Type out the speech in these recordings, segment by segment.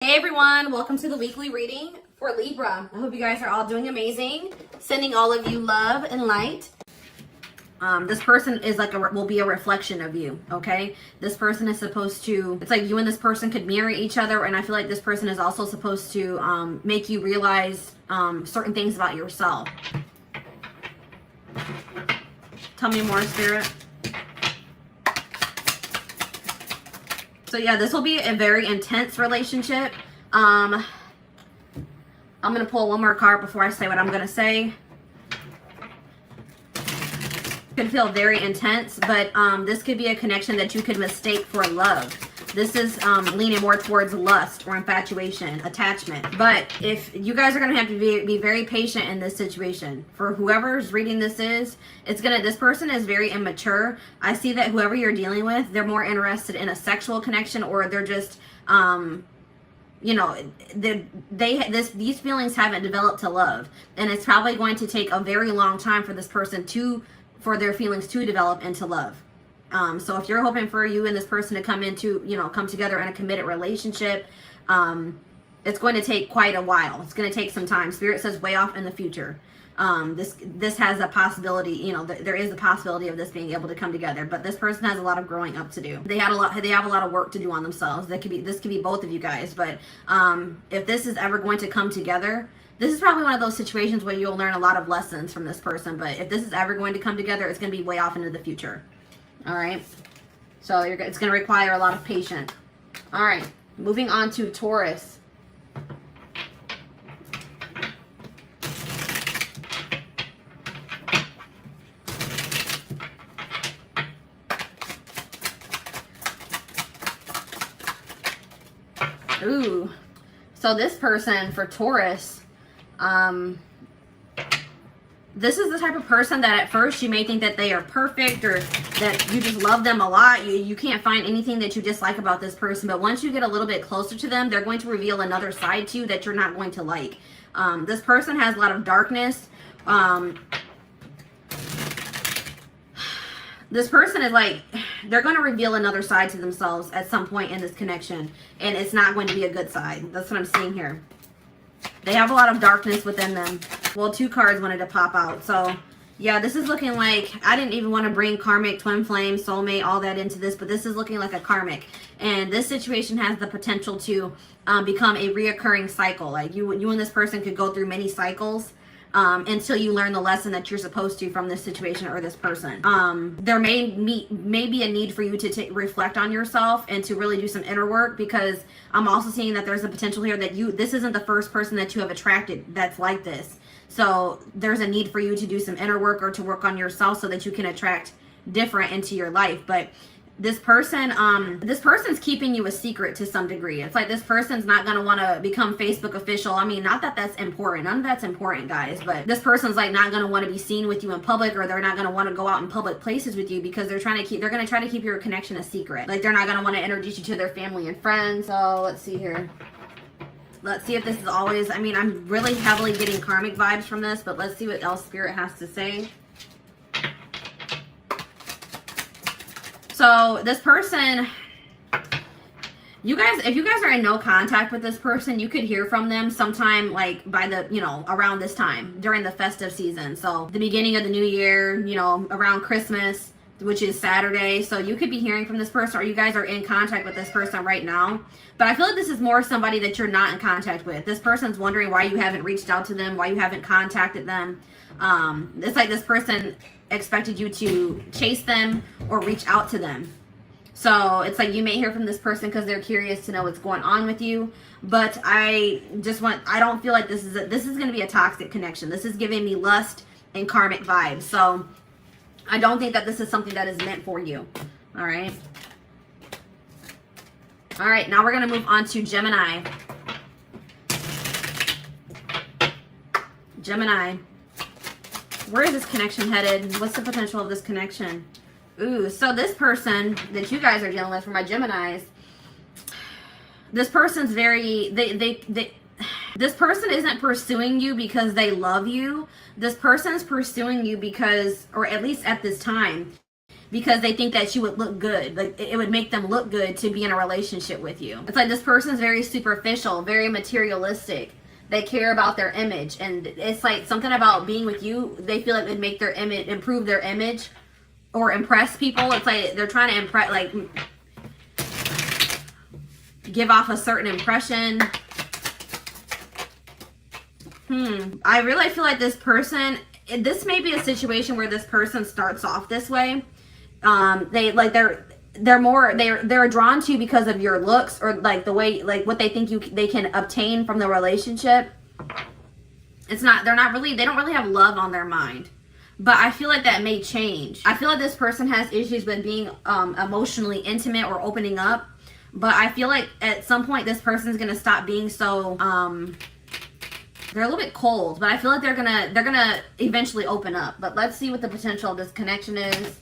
Hey everyone, welcome to the weekly reading for Libra. I hope you guys are all doing amazing. Sending all of you love and light. This person is like will be a reflection of you, okay? This person is supposed to, it's like you and this person could mirror each other, and I feel like this person is also supposed to make you realize certain things about yourself. Tell me more, Spirit. So yeah, this will be a very intense relationship. I'm going to pull one more card before I say what I'm going to say. It could feel very intense, but this could be a connection that you could mistake for love. This is leaning more towards lust or infatuation, attachment. But if you guys are going to have to be very patient in this situation. For whoever's reading this this person is very immature. I see that whoever you're dealing with, they're more interested in a sexual connection, or they're just, you know, these feelings haven't developed to love. And it's probably going to take a very long time for this person for their feelings to develop into love. So if you're hoping for you and this person to come together in a committed relationship, it's going to take quite a while. It's going to take some time. Spirit says way off in the future. This has a possibility, there is a possibility of this being able to come together, but this person has a lot of growing up to do. They have a lot of work to do on themselves. This could be both of you guys, but if this is ever going to come together, this is probably one of those situations where you'll learn a lot of lessons from this person, but if this is ever going to come together, it's going to be way off into the future. All right, so it's going to require a lot of patience. All right, moving on to Taurus. Ooh, so this person for Taurus, this is the type of person that at first you may think that they are perfect or that you just love them a lot. You can't find anything that you dislike about this person, but once you get a little bit closer to them, they're going to reveal another side to you that you're not going to like. This person has a lot of darkness. This person is like, they're going to reveal another side to themselves at some point in this connection, and it's not going to be a good side. That's what I'm seeing here. They have a lot of darkness within them. Well, two cards wanted to pop out. So, yeah, this is looking like, I didn't even want to bring karmic, twin flame, soulmate, all that into this, but this is looking like a karmic. And this situation has the potential to become a reoccurring cycle. Like you and this person could go through many cycles until you learn the lesson that you're supposed to from this situation or this person. There may be a need for you to reflect on yourself and to really do some inner work, because I'm also seeing that there's a potential here that this isn't the first person that you have attracted that's like this. So there's a need for you to do some inner work or to work on yourself so that you can attract different into your life. But this person's keeping you a secret to some degree. It's like this person's not going to want to become Facebook official. I mean, not that that's important. None of that's important, guys. But this person's like not going to want to be seen with you in public, or they're not going to want to go out in public places with you, because they're going to try to keep your connection a secret. Like they're not going to want to introduce you to their family and friends. So let's see here. Let's see if this is always, I mean, I'm really heavily getting karmic vibes from this, but let's see what else Spirit has to say. So this person, if you guys are in no contact with this person, you could hear from them sometime like by around this time during the festive season. So the beginning of the new year, around Christmas, which is Saturday. So you could be hearing from this person, or you guys are in contact with this person right now. But I feel like this is more somebody that you're not in contact with. This person's wondering why you haven't reached out to them, why you haven't contacted them. It's like this person expected you to chase them or reach out to them. So it's like you may hear from this person because they're curious to know what's going on with you. But I don't feel like this is going to be a toxic connection. This is giving me lust and karmic vibes. So I don't think that this is something that is meant for you. All right. All right, now we're going to move on to Gemini. Gemini. Where is this connection headed? What's the potential of this connection? Ooh, so this person that you guys are dealing with, for my Geminis, this person's this person isn't pursuing you because they love you. This person's pursuing you because, or at least at this time, because they think that you would look good. Like it would make them look good to be in a relationship with you. It's like this person's very superficial, very materialistic. They care about their image, and it's like something about being with you, they feel like it would make their image, improve their image or impress people. It's like they're trying to impress, like give off a certain impression. I really feel like this person, this may be a situation where this person starts off this way. They're drawn to you because of your looks, or like the way, like what they think they can obtain from the relationship. They don't really have love on their mind. But I feel like that may change. I feel like this person has issues with being emotionally intimate or opening up. But I feel like at some point this person's gonna stop being so they're a little bit cold, but I feel like they're gonna eventually open up. But let's see what the potential of this connection is.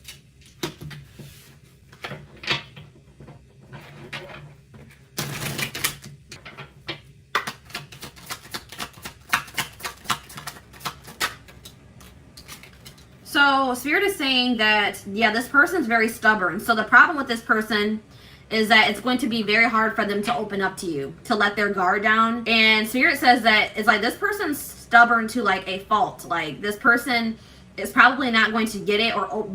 So Spirit is saying that, yeah, this person's very stubborn. So the problem with this person is that it's going to be very hard for them to open up to you, to let their guard down. And Spirit says that it's like this person's stubborn to like a fault. Like this person is probably not going to get it or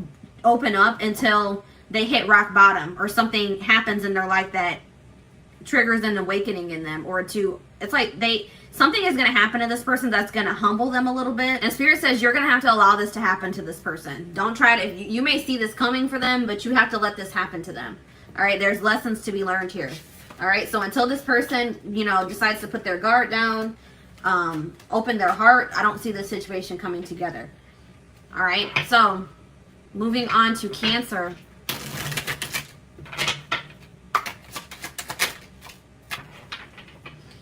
open up until they hit rock bottom, or something happens in their life that triggers an awakening in them, or it's like something is going to happen to this person that's going to humble them a little bit. And Spirit says you're going to have to allow this to happen to this person. Don't try to, you may see this coming for them, but you have to let this happen to them. All right, there's lessons to be learned here. All right, so until this person, decides to put their guard down, open their heart, I don't see this situation coming together. All right, so moving on to Cancer.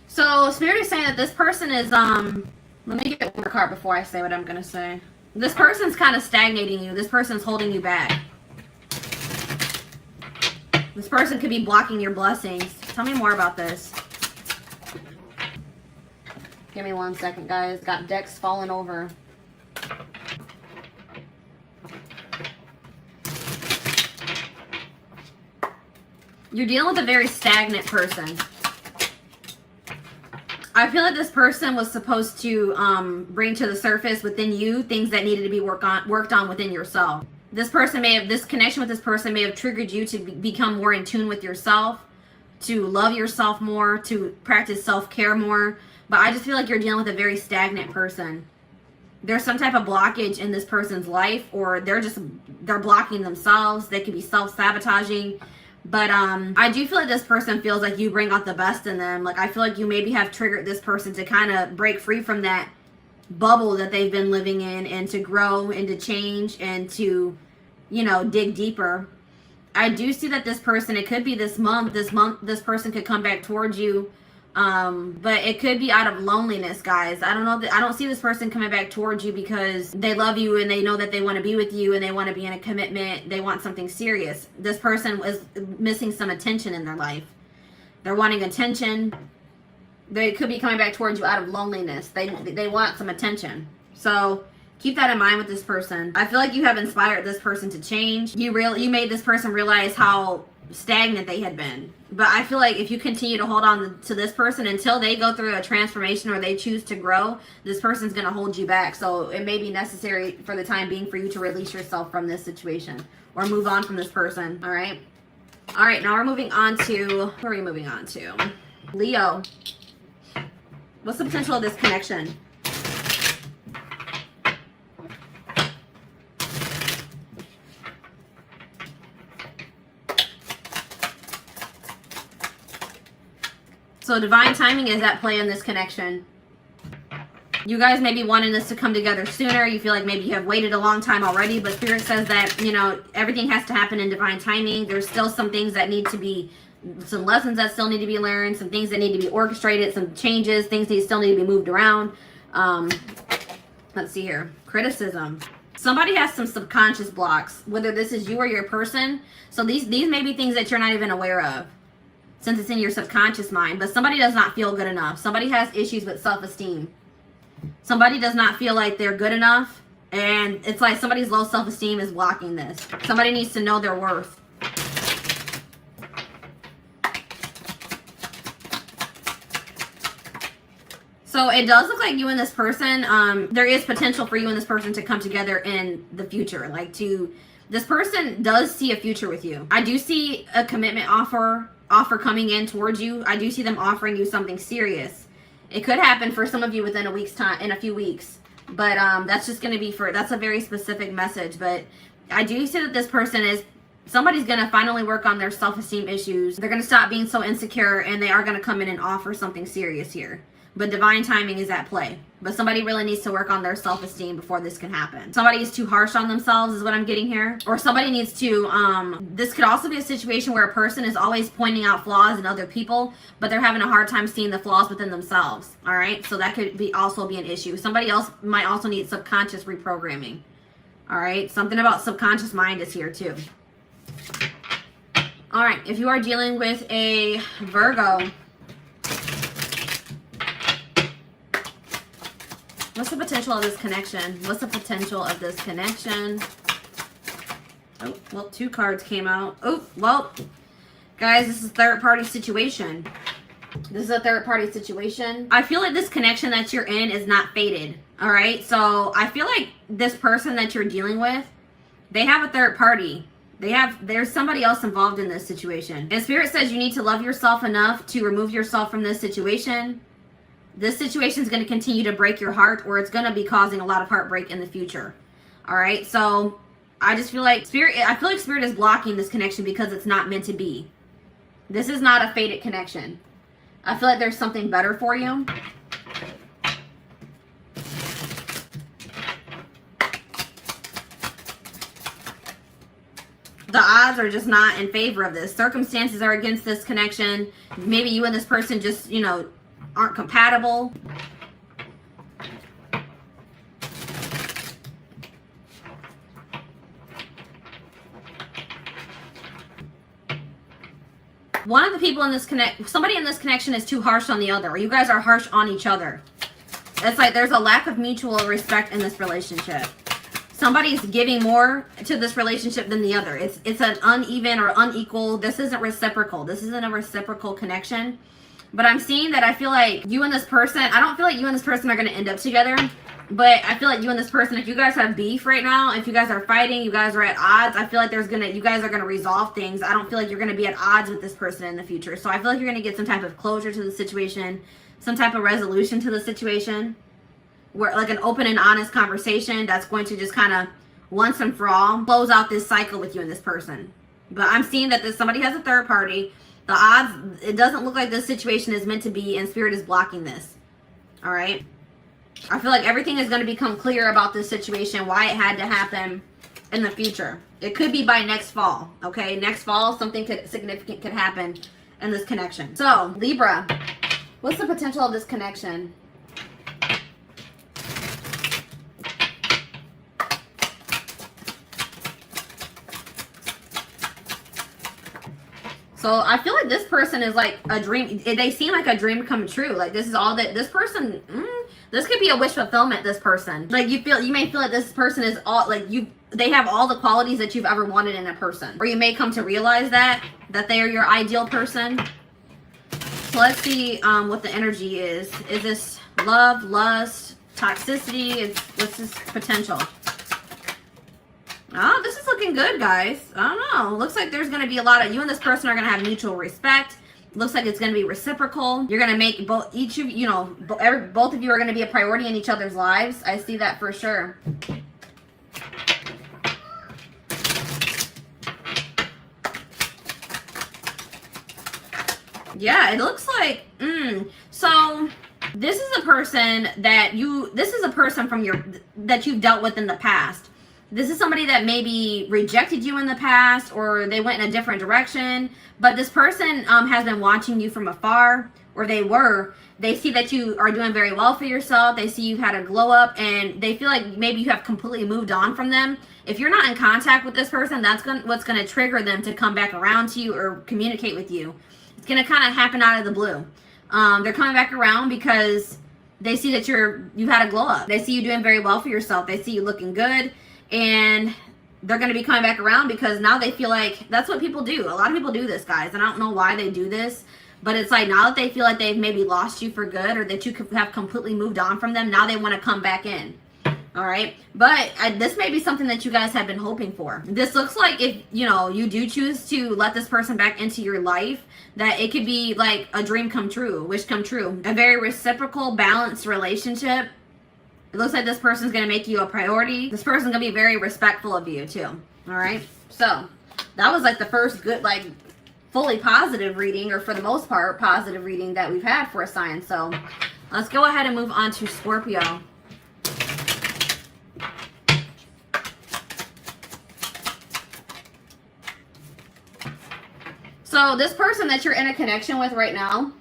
So Spirit is saying that this person is, let me get one more card before I say what I'm going to say. This person's kind of stagnating you. This person's holding you back. This person could be blocking your blessings. Tell me more about this. Give me 1 second, guys. Got decks falling over. You're dealing with a very stagnant person. I feel like this person was supposed to bring to the surface within you things that needed to be worked on within yourself. This connection with this person may have triggered you to become more in tune with yourself, to love yourself more, to practice self-care more. But I just feel like you're dealing with a very stagnant person. There's some type of blockage in this person's life, or they're blocking themselves. They could be self-sabotaging. But I do feel like this person feels like you bring out the best in them. Like I feel like you maybe have triggered this person to kind of break free from that bubble that they've been living in, and to grow and to change and to, dig deeper. I do see that this person, it could be this month, this person could come back towards you. But it could be out of loneliness, guys. I don't know. I don't see this person coming back towards you because they love you and they know that they want to be with you and they want to be in a commitment. They want something serious. This person is missing some attention in their life. They're wanting attention. They could be coming back towards you out of loneliness. They want some attention. So keep that in mind with this person. I feel like you have inspired this person to change. You made this person realize how stagnant they had been. But I feel like if you continue to hold on to this person until they go through a transformation or they choose to grow, this person's going to hold you back. So it may be necessary for the time being for you to release yourself from this situation or move on from this person. All right. All right. Now we're moving on to, who are we moving on to? Leo. What's the potential of this connection? So divine timing is at play in this connection. You guys may be wanting this to come together sooner. You feel like maybe you have waited a long time already, but Spirit says that, everything has to happen in divine timing. There's still some things that need to be, some lessons that still need to be learned, some things that need to be orchestrated, some changes, things that still need to be moved around. Let's see here. Criticism. Somebody has some subconscious blocks, whether this is you or your person. So these may be things that you're not even aware of, since it's in your subconscious mind. But somebody does not feel good enough. Somebody has issues with self-esteem. Somebody does not feel like they're good enough. And it's like somebody's low self-esteem is blocking this. Somebody needs to know their worth. So it does look like you and this person, there is potential for you and this person to come together in the future. Like this person does see a future with you. I do see a commitment offer coming in towards you. I do see them offering you something serious. It could happen for some of you within a week's time, in a few weeks. But that's just going to be that's a very specific message. But I do see that this person somebody's going to finally work on their self-esteem issues. They're going to stop being so insecure, and they are going to come in and offer something serious here. But divine timing is at play. But somebody really needs to work on their self-esteem before this can happen. Somebody is too harsh on themselves is what I'm getting here. Or somebody needs to, this could also be a situation where a person is always pointing out flaws in other people, but they're having a hard time seeing the flaws within themselves. All right? So that could also be an issue. Somebody else might also need subconscious reprogramming. All right? Something about subconscious mind is here too. All right. If you are dealing with a Virgo, what's the potential of this connection? What's the potential of this connection? Oh, well, 2 cards came out. Oh, well, guys, this is a third-party situation. This is a third-party situation. I feel like this connection that you're in is not fated, all right? So I feel like this person that you're dealing with, they have a third party. There's somebody else involved in this situation. And Spirit says you need to love yourself enough to remove yourself from this situation. This situation is going to continue to break your heart, or it's going to be causing a lot of heartbreak in the future. All right. So I just feel like Spirit is blocking this connection because it's not meant to be. This is not a fated connection. I feel like there's something better for you. The odds are just not in favor of this. Circumstances are against this connection. Maybe you and this person just, aren't compatible. One of the people in this somebody in this connection is too harsh on the other, or you guys are harsh on each other. It's like there's a lack of mutual respect in this relationship. Somebody's giving more to this relationship than the other. It's an uneven or unequal. This isn't reciprocal. This isn't a reciprocal connection. But I'm seeing that I feel like you and this person, I don't feel like you and this person are going to end up together. But I feel like you and this person, if you guys have beef right now, if you guys are fighting, you guys are at odds, I feel like you guys are going to resolve things. I don't feel like you're going to be at odds with this person in the future. So I feel like you're going to get some type of closure to the situation, some type of resolution to the situation, where like an open and honest conversation that's going to just kind of once and for all close out this cycle with you and this person. But I'm seeing that somebody has a third party. The odds, it doesn't look like this situation is meant to be, and Spirit is blocking this. All right. I feel like everything is going to become clear about this situation, why it had to happen in the future. It could be by next fall. Okay. Next fall, something significant could happen in this connection. So Libra, what's the potential of this connection? So I feel like this person is like a dream. They seem like a dream come true. Like this is all that this person, this could be a wish fulfillment, this person. Like you may feel like this person is all like they have all the qualities that you've ever wanted in a person. Or you may come to realize that they are your ideal person. So let's see what the energy is. Is this love, lust, toxicity? What's this potential? Oh, this is looking good, guys. I don't know. Looks like there's going to be a lot of you and this person are going to have mutual respect. Looks like it's going to be reciprocal. You're going to make both of you are going to be a priority in each other's lives. I see that for sure. Yeah, it looks like so this is a person that that you've dealt with in the past. This is somebody that maybe rejected you in the past, or they went in a different direction. But this person has been watching you from afar, or they see that you are doing very well for yourself. They see you've had a glow up, and they feel like maybe you have completely moved on from them. If you're not in contact with this person, that's what's going to trigger them to come back around to you or communicate with you. It's going to kind of happen out of the blue. They're coming back around because They see that you've had a glow up. They see you doing very well for yourself. They see you looking good, and they're going to be coming back around because now they feel like that's what people do. A lot of people do this, guys, and I don't know why they do this, but it's like now that they feel like they've maybe lost you for good or that you have completely moved on from them, now they want to come back in. All right, but this may be something that you guys have been hoping for. This looks like if, you know, you do choose to let this person back into your life, that it could be like a dream come true, wish come true. A very reciprocal, balanced relationship. It looks like this person's going to make you a priority. This person's going to be very respectful of you too. All right, so that was like the first good, like fully positive reading, or for the most part positive reading that we've had for a sign. So let's go ahead and move on to Scorpio. So this person that you're in a connection with right now,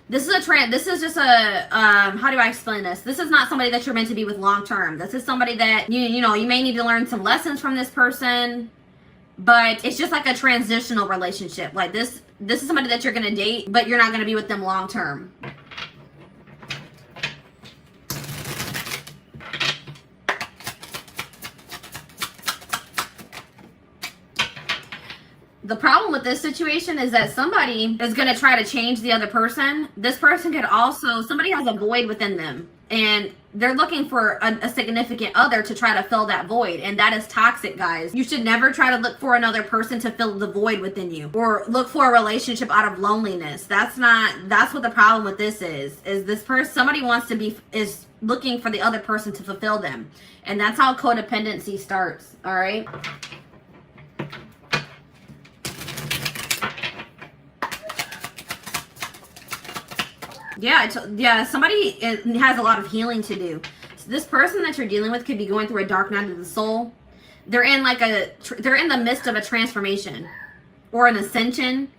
this is just a, how do I explain this? This is not somebody that you're meant to be with long term. This is somebody that, you know, you may need to learn some lessons from this person, but it's just like a transitional relationship. Like this is somebody that you're going to date, but you're not going to be with them long term. The problem with this situation is that somebody is going to try to change the other person. This person could also, somebody has a void within them and they're looking for a significant other to try to fill that void. And that is toxic, guys. You should never try to look for another person to fill the void within you or look for a relationship out of loneliness. That's what the problem with this is this person, somebody is looking for the other person to fulfill them. And that's how codependency starts. All right. Yeah, somebody has a lot of healing to do. So this person that you're dealing with could be going through a dark night of the soul. They're in they're in the midst of a transformation or an ascension.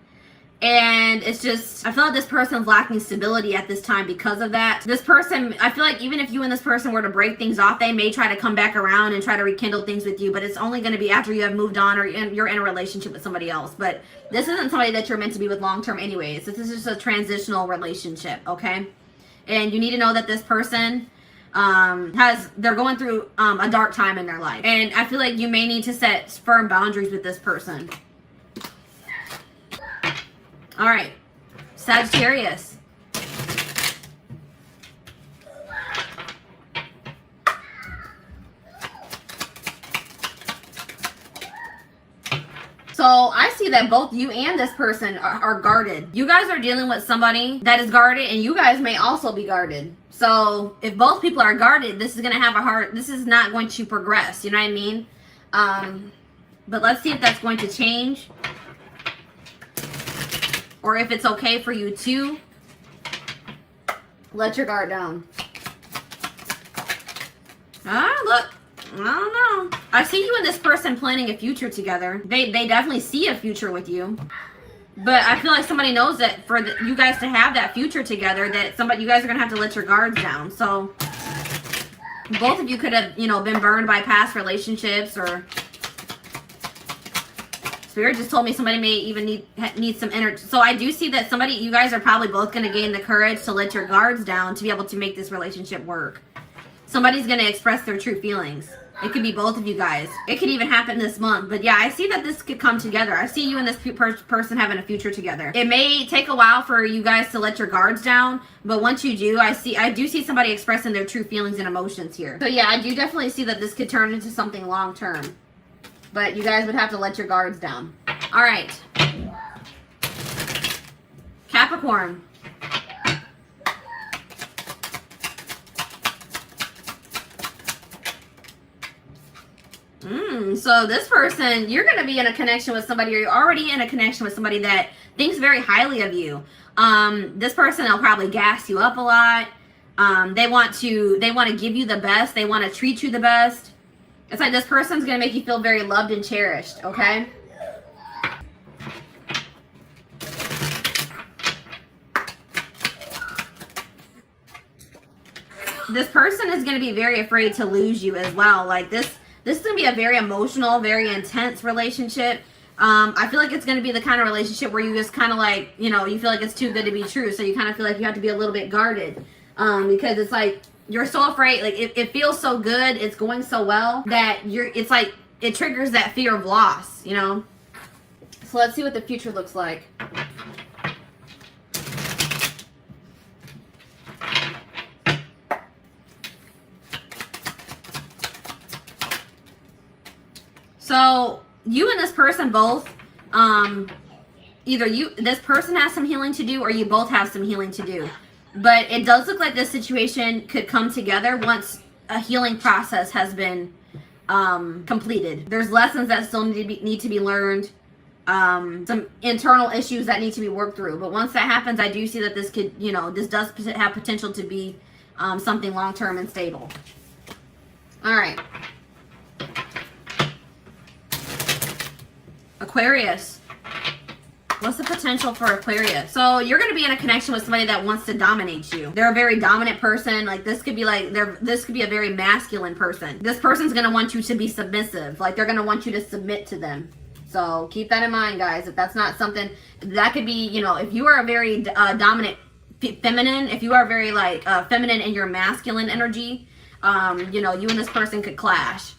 And it's just, I feel like this person's lacking stability at this time because of that. This person, I feel like even if you and this person were to break things off, they may try to come back around and try to rekindle things with you, but it's only going to be after you have moved on or you're in a relationship with somebody else. But this isn't somebody that you're meant to be with long term anyways. This is just a transitional relationship, okay? And you need to know that this person they're going through a dark time in their life. And I feel like you may need to set firm boundaries with this person. All right, Sagittarius. So I see that both you and this person are guarded. You guys are dealing with somebody that is guarded, and you guys may also be guarded. So if both people are guarded, this is going to have this is not going to progress. You know what I mean? But let's see if that's going to change. Or if it's okay for you to let your guard down. Look, I don't know. I see you and this person planning a future together. They definitely see a future with you. But I feel like somebody knows that for you guys to have that future together, that you guys are going to have to let your guards down. So both of you could have, been burned by past relationships, or Spirit just told me somebody may even need some energy. So I do see that you guys are probably both going to gain the courage to let your guards down to be able to make this relationship work. Somebody's going to express their true feelings. It could be both of you guys. It could even happen this month. But yeah, I see that this could come together. I see you and this person having a future together. It may take a while for you guys to let your guards down, but once you do, I do see somebody expressing their true feelings and emotions here. So yeah, I do definitely see that this could turn into something long term. But you guys would have to let your guards down. All right. Capricorn. So this person, you're going to be in a connection with somebody, or you're already in a connection with somebody that thinks very highly of you. This person will probably gas you up a lot. They want to give you the best. They want to treat you the best. It's like this person's going to make you feel very loved and cherished, okay? This person is going to be very afraid to lose you as well. Like this is going to be a very emotional, very intense relationship. I feel like it's going to be the kind of relationship where you just kind of like, you know, you feel like it's too good to be true. So you kind of feel like you have to be a little bit guarded, because it's like, you're so afraid. Like it feels so good. It's going so well that it's like, it triggers that fear of loss, you know? So let's see what the future looks like. So you and this person both, either this person has some healing to do, or you both have some healing to do. But it does look like this situation could come together once a healing process has been completed. There's lessons that still need to be learned, some internal issues that need to be worked through. But once that happens, I do see that this could, you know, this does have potential to be something long-term and stable. All right. Aquarius. What's the potential for Aquarius? So you're going to be in a connection with somebody that wants to dominate you. They're a very dominant person. Like this could be like, this could be a very masculine person. This person's going to want you to be submissive. Like they're going to want you to submit to them. So keep that in mind, guys. If that's not something, that could be, you know, if you are a very dominant feminine, if you are very like feminine in your masculine energy, you know, you and this person could clash.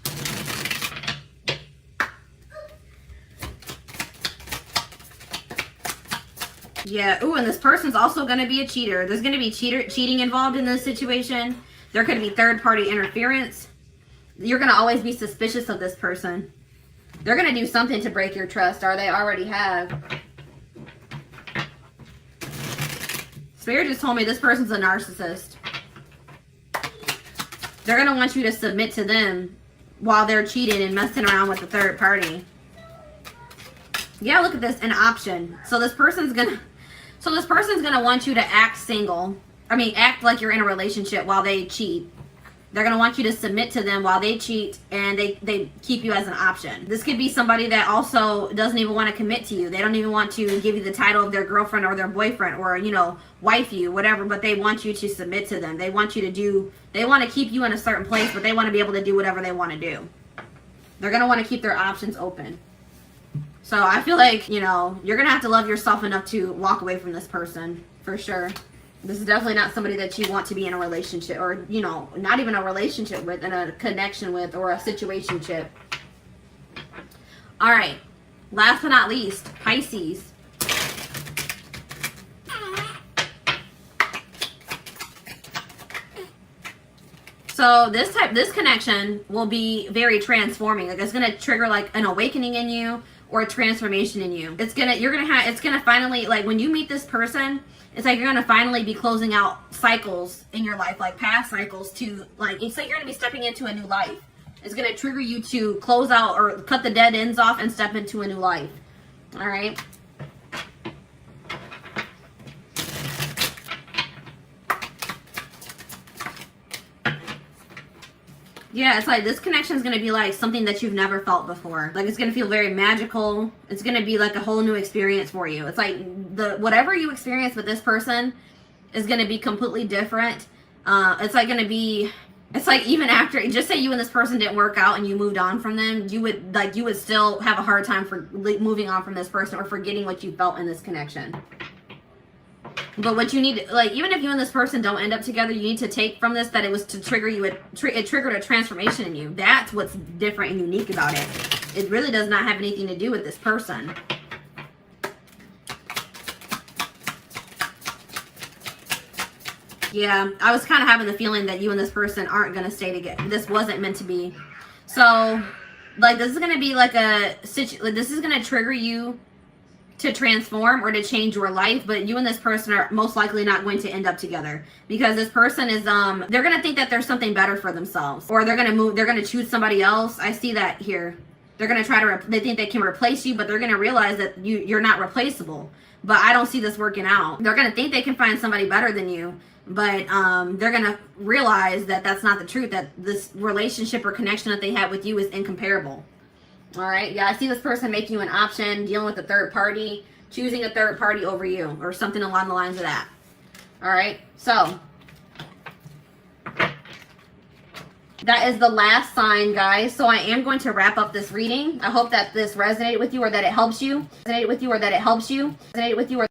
Yeah. Ooh, and this person's also going to be a cheater. There's going to be cheating involved in this situation. There could be third-party interference. You're going to always be suspicious of this person. They're going to do something to break your trust, or they already have. Spirit just told me this person's a narcissist. They're going to want you to submit to them while they're cheating and messing around with the third party. Yeah, look at this, an option. So this person's gonna want you to act single. I mean, act like you're in a relationship while they cheat. They're gonna want you to submit to them while they cheat, and they keep you as an option. This could be somebody that also doesn't even want to commit to you. They don't even want to give you the title of their girlfriend or their boyfriend, or, you know, wife you, whatever, but they want you to submit to them. They want to keep you in a certain place, but they want to be able to do whatever they want to do. They're gonna want to keep their options open. So I feel like, you know, you're going to have to love yourself enough to walk away from this person, for sure. This is definitely not somebody that you want to be in a relationship, or, you know, not even a relationship with, in a connection with, or a situationship. All right. Last but not least, Pisces. So this connection will be very transforming. Like it's going to trigger like an awakening in you, or a transformation in you. It's gonna finally, like when you meet this person, it's like you're gonna finally be closing out cycles in your life, like past cycles, to like, it's like you're gonna be stepping into a new life. It's gonna trigger you to close out or cut the dead ends off and step into a new life. All right. Yeah, it's like this connection is going to be like something that you've never felt before. Like it's going to feel very magical. It's going to be like a whole new experience for you. It's like whatever you experience with this person is going to be completely different. It's like going to be, it's like even after, just say you and this person didn't work out and you moved on from them, you would still have a hard time for moving on from this person or forgetting what you felt in this connection. But what you need, like, even if you and this person don't end up together, you need to take from this that it was to trigger you, it triggered a transformation in you. That's what's different and unique about it. It really does not have anything to do with this person. Yeah, I was kind of having the feeling that you and this person aren't going to stay together. This wasn't meant to be. So, like, this is going to be like this is going to trigger you to transform or to change your life, but you and this person are most likely not going to end up together, because this person is they're going to think that there's something better for themselves, or they're going to choose somebody else. I see that here. They're going to try to they think they can replace you, but they're going to realize that you're not replaceable. But I don't see this working out. They're going to think they can find somebody better than you, but they're going to realize that that's not the truth, that this relationship or connection that they had with you is incomparable. All right. Yeah, I see this person making you an option, dealing with a third party, choosing a third party over you, or something along the lines of that. All right. So That is the last sign, guys. So I am going to wrap up this reading. I hope that this resonated with you or that it helps you. Resonate with you or that it helps you. Resonate with you or